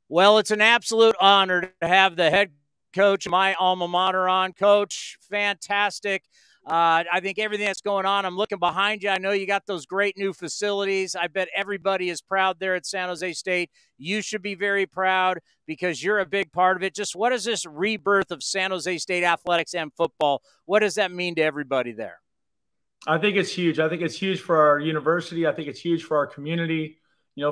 Well, it's an absolute honor to have the head coach of my alma mater on. Coach, fantastic. I think everything that's going on, I'm looking behind you. I know you got those great new facilities. I bet everybody is proud there at San Jose State. You should be very proud because you're a big part of it. Just what is this rebirth of San Jose State athletics and football? What does that mean to everybody there? I think it's huge. I think it's huge for our university. I think it's huge for our community.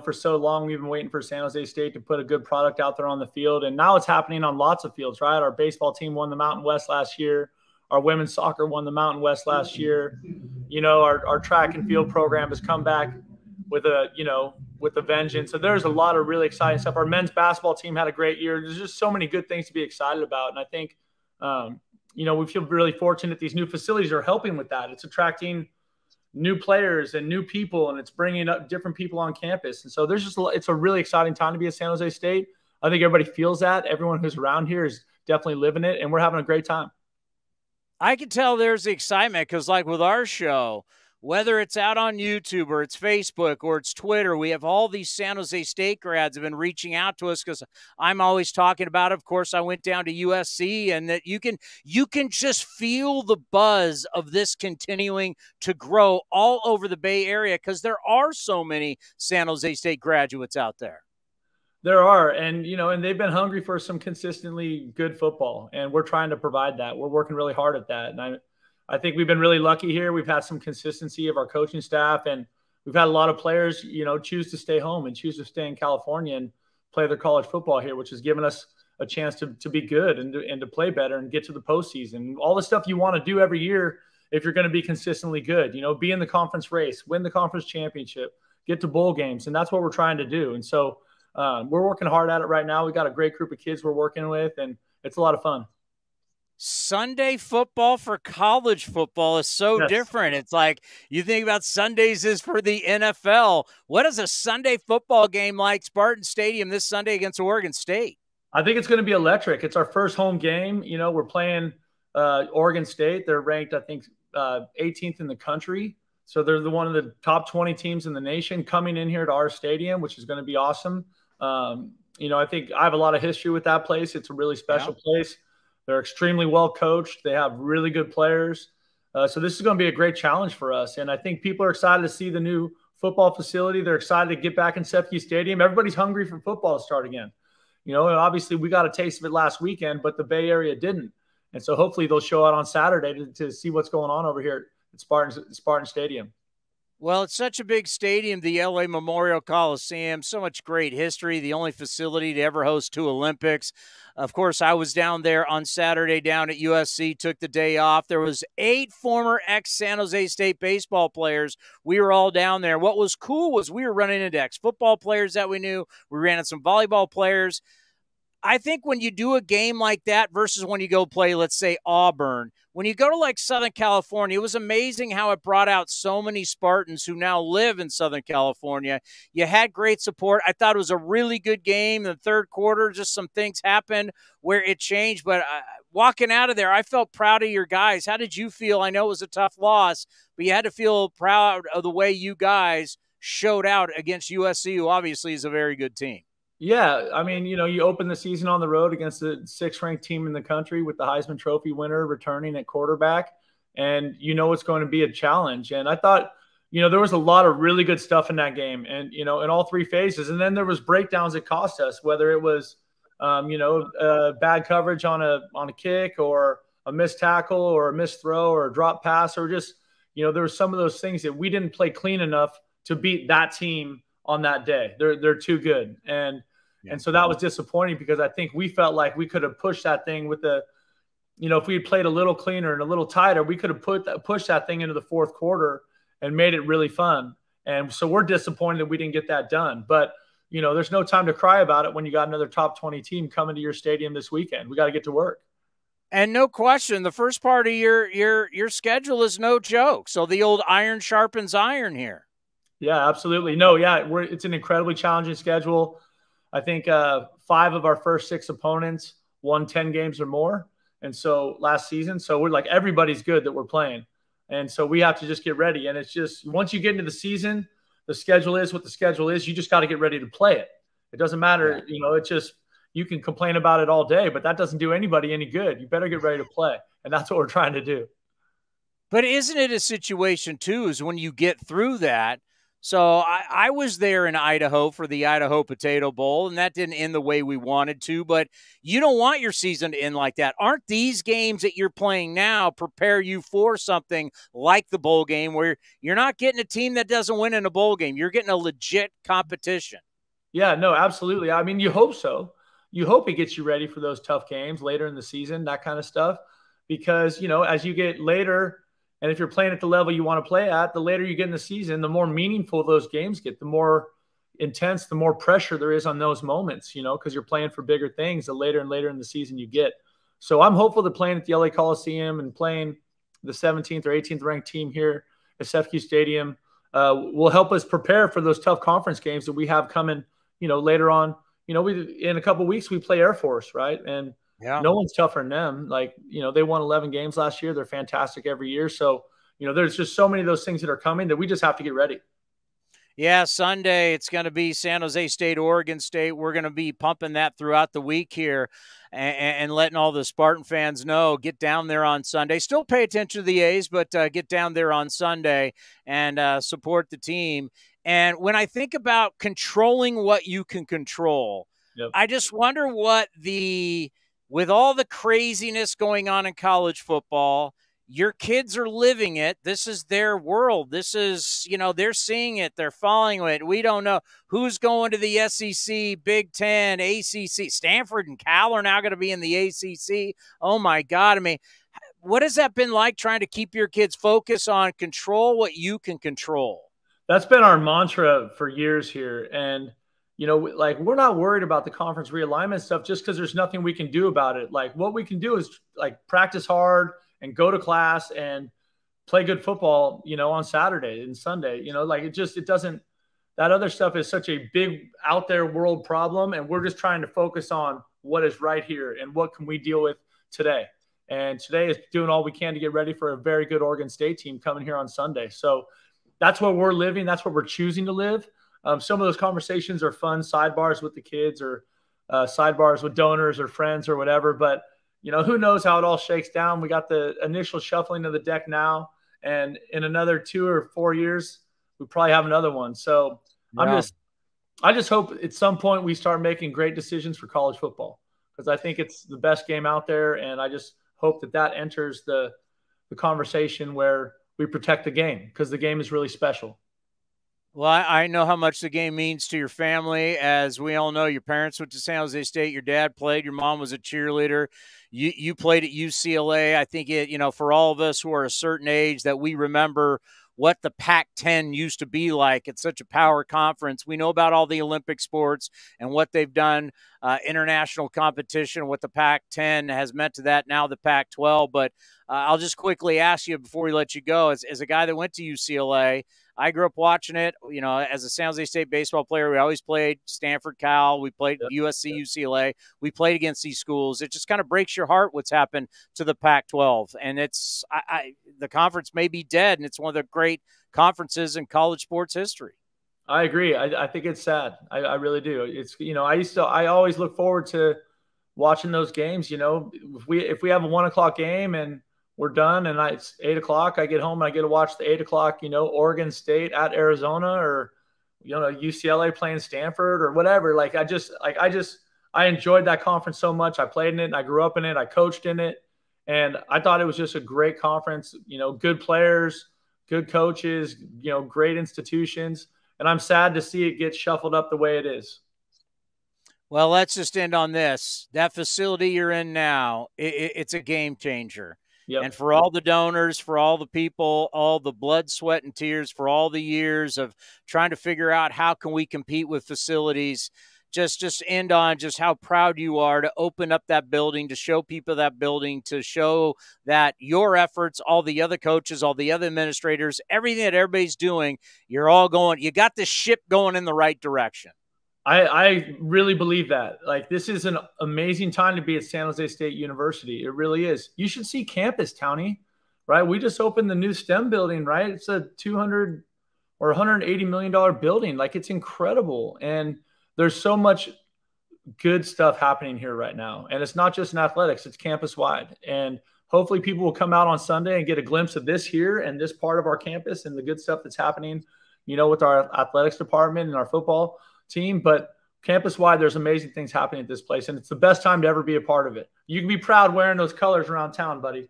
For so long, we've been waiting for San Jose State to put a good product out there on the field. And now it's happening on lots of fields, right? Our baseball team won the Mountain West last year. Our women's soccer won the Mountain West last year. Our track and field program has come back with a vengeance. So there's a lot of really exciting stuff. Our men's basketball team had a great year. There's just so many good things to be excited about. And I think, we feel really fortunate these new facilities are helping with that. It's attracting new players and new people, and it's bringing up different people on campus. And so it's a really exciting time to be at San Jose State. I think everybody feels that. Everyone who's around here is definitely living it, and we're having a great time. I can tell there's excitement because, like with our show, whether it's out on YouTube or it's Facebook or it's Twitter, we have all these San Jose State grads have been reaching out to us because I'm always talking about it. Of course, I went down to USC, and that you can just feel the buzz of this continuing to grow all over the Bay Area because there are so many San Jose State graduates out there. There are, and they've been hungry for some consistently good football, and we're trying to provide that. We're working really hard at that, and I think we've been really lucky here. We've had some consistency of our coaching staff, and we've had a lot of players, choose to stay home and choose to stay in California and play their college football here, which has given us a chance to be good and to play better and get to the postseason. All the stuff you want to do every year if you're going to be consistently good, be in the conference race, win the conference championship, get to bowl games, and that's what we're trying to do. And so we're working hard at it right now. We got a great group of kids we're working with, and it's a lot of fun. Sunday football for college football is so different. It's like you think about Sundays is for the NFL. What is a Sunday football game like Spartan Stadium this Sunday against Oregon State? I think it's going to be electric. It's our first home game. We're playing Oregon State. They're ranked, I think, 18th in the country. So they're one of the top 20 teams in the nation coming in here to our stadium, which is going to be awesome. I think I have a lot of history with that place. It's a really special place. They're extremely well coached. They have really good players. So this is going to be a great challenge for us. And I think people are excited to see the new football facility. They're excited to get back in CEFCU Stadium. Everybody's hungry for football to start again. And obviously we got a taste of it last weekend, but the Bay Area didn't. And so hopefully they'll show out on Saturday to see what's going on over here at Spartan Stadium. Well, it's such a big stadium, the LA Memorial Coliseum, so much great history, the only facility to ever host 2 Olympics. Of course, I was down there on Saturday down at USC, took the day off. There was 8 former ex-San Jose State baseball players. We were all down there. What was cool was we were running into ex-football players that we knew. We ran into some volleyball players. I think when you do a game like that versus when you go play, let's say, Auburn, when you go to like Southern California, it was amazing how it brought out so many Spartans who now live in Southern California. You had great support. I thought it was a really good game. In the third quarter, just some things happened where it changed. But walking out of there, I felt proud of your guys. How did you feel? I know it was a tough loss, but you had to feel proud of the way you guys showed out against USC, who obviously is a very good team. Yeah, I mean, you open the season on the road against the 6th-ranked team in the country with the Heisman Trophy winner returning at quarterback, and it's going to be a challenge. And I thought, there was a lot of really good stuff in that game, and in all 3 phases. And then there was breakdowns that cost us, whether it was, bad coverage on a kick, or a missed tackle, or a missed throw, or a drop pass, or just, there were some of those things that we didn't play clean enough to beat that team on that day. They're too good. And so that was disappointing because I think we felt like we could have pushed that thing with if we had played a little cleaner and a little tighter, we could have pushed that thing into the 4th quarter and made it really fun. And so we're disappointed that we didn't get that done. But, there's no time to cry about it when you got another top 20 team coming to your stadium this weekend. We got to get to work. And no question, the first part of your schedule is no joke. So the old iron sharpens iron here. Yeah, absolutely. No, yeah, it's an incredibly challenging schedule. I think 5 of our first 6 opponents won 10 games or more. And so last season, so we're like, everybody's good that we're playing. And so we have to just get ready. And it's just, once you get into the season, the schedule is what the schedule is. You just got to get ready to play it. It doesn't matter. It's just, you can complain about it all day, but that doesn't do anybody any good. You better get ready to play. And that's what we're trying to do. But isn't it a situation, too, is when you get through that? So I was there in Idaho for the Idaho Potato Bowl, and that didn't end the way we wanted to. But you don't want your season to end like that. Aren't these games that you're playing now prepare you for something like the bowl game, where you're not getting a team that doesn't win in a bowl game? You're getting a legit competition. Yeah, no, absolutely. I mean, you hope so. You hope it gets you ready for those tough games later in the season, that kind of stuff. Because, as you get later, and if you're playing at the level you want to play at, the later you get in the season, the more meaningful those games get, the more intense, the more pressure there is on those moments, because you're playing for bigger things the later and later in the season you get. So I'm hopeful that playing at the LA Coliseum and playing the 17th or 18th ranked team here at CEFCU Stadium will help us prepare for those tough conference games that we have coming, later on. In a couple of weeks, we play Air Force, right? And no one's tougher than them. Like, they won 11 games last year. They're fantastic every year. So, there's just so many of those things that are coming that we just have to get ready. Yeah, Sunday, it's going to be San Jose State, Oregon State. We're going to be pumping that throughout the week here and letting all the Spartan fans know, get down there on Sunday. Still pay attention to the A's, but get down there on Sunday and support the team. And when I think about controlling what you can control, I just wonder with all the craziness going on in college football, your kids are living it. This is their world. This is, they're seeing it. They're following it. We don't know who's going to the SEC, Big Ten, ACC. Stanford and Cal are now going to be in the ACC. Oh, my God. I mean, what has that been like, trying to keep your kids focused on control what you can control? That's been our mantra for years here. And, we're not worried about the conference realignment stuff just because there's nothing we can do about it. Like, what we can do is practice hard and go to class and play good football, on Saturday and Sunday. It doesn't, that other stuff is such a big out there world problem. And we're just trying to focus on what is right here and what can we deal with today. And today is doing all we can to get ready for a very good Oregon State team coming here on Sunday. So that's what we're living. That's what we're choosing to live. Some of those conversations are fun sidebars with the kids or sidebars with donors or friends or whatever. But, who knows how it all shakes down. We got the initial shuffling of the deck now. And in another 2 or 4 years, we probably have another one. So I just hope at some point we start making great decisions for college football, because I think it's the best game out there. And I just hope that enters the conversation where we protect the game, because the game is really special. Well, I know how much the game means to your family. As we all know, your parents went to San Jose State. Your dad played. Your mom was a cheerleader. You played at UCLA. I think for all of us who are a certain age, that we remember what the Pac-10 used to be like. It's such a power conference. We know about all the Olympic sports and what they've done, international competition, what the Pac-10 has meant to that, now the Pac-12. But I'll just quickly ask you before we let you go, as a guy that went to UCLA, I grew up watching it. As a San Jose State baseball player, we always played Stanford, Cal. We played USC, UCLA. We played against these schools. It just kind of breaks your heart what's happened to the Pac-12. And it's the conference may be dead, and it's one of the great conferences in college sports history. I agree. I think it's sad. I really do. It's I always look forward to watching those games. If we have a 1 o'clock game and we're done and it's 8 o'clock, I get home and I get to watch the 8 o'clock, Oregon State at Arizona, or, UCLA playing Stanford or whatever. I enjoyed that conference so much. I played in it and I grew up in it. I coached in it. And I thought it was just a great conference, good players, good coaches, great institutions. And I'm sad to see it get shuffled up the way it is. Well, let's just end on this. That facility you're in now, it's a game changer. Yep. And for all the donors, for all the people, all the blood, sweat, and tears, for all the years of trying to figure out how can we compete with facilities, just end on just how proud you are to open up that building, to show people that building, to show that your efforts, all the other coaches, all the other administrators, everything that everybody's doing, you got the ship going in the right direction. I really believe that. This is an amazing time to be at San Jose State University. It really is. You should see campus, Townie, right? We just opened the new STEM building, right? It's a $200 or $180 million building. It's incredible. And there's so much good stuff happening here right now. And it's not just in athletics, it's campus wide. And hopefully people will come out on Sunday and get a glimpse of this here and this part of our campus and the good stuff that's happening, you know, with our athletics department and our football team. But campus wide, there's amazing things happening at this place. And it's the best time to ever be a part of it. You can be proud wearing those colors around town, buddy.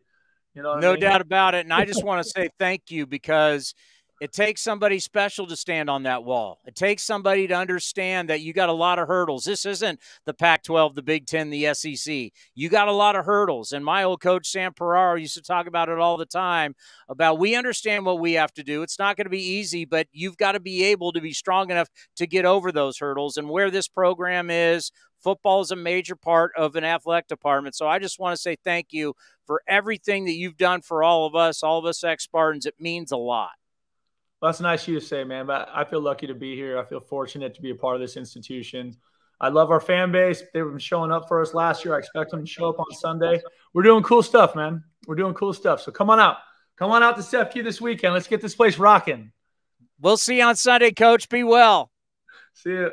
You know what I mean? No doubt about it. And I just want to say thank you, because it takes somebody special to stand on that wall. It takes somebody to understand that you got a lot of hurdles. This isn't the Pac-12, the Big Ten, the SEC. You got a lot of hurdles. And my old coach, Sam Ferraro, used to talk about it all the time, about we understand what we have to do. It's not going to be easy, but you've got to be able to be strong enough to get over those hurdles. And where this program is, football is a major part of an athletic department. So I just want to say thank you for everything that you've done for all of us ex-Spartans. It means a lot. Well, that's nice of you to say, man. But I feel lucky to be here. I feel fortunate to be a part of this institution. I love our fan base. They've been showing up for us last year. I expect them to show up on Sunday. We're doing cool stuff, man. We're doing cool stuff. So come on out. Come on out to CEFCU this weekend. Let's get this place rocking. We'll see you on Sunday, Coach. Be well. See you.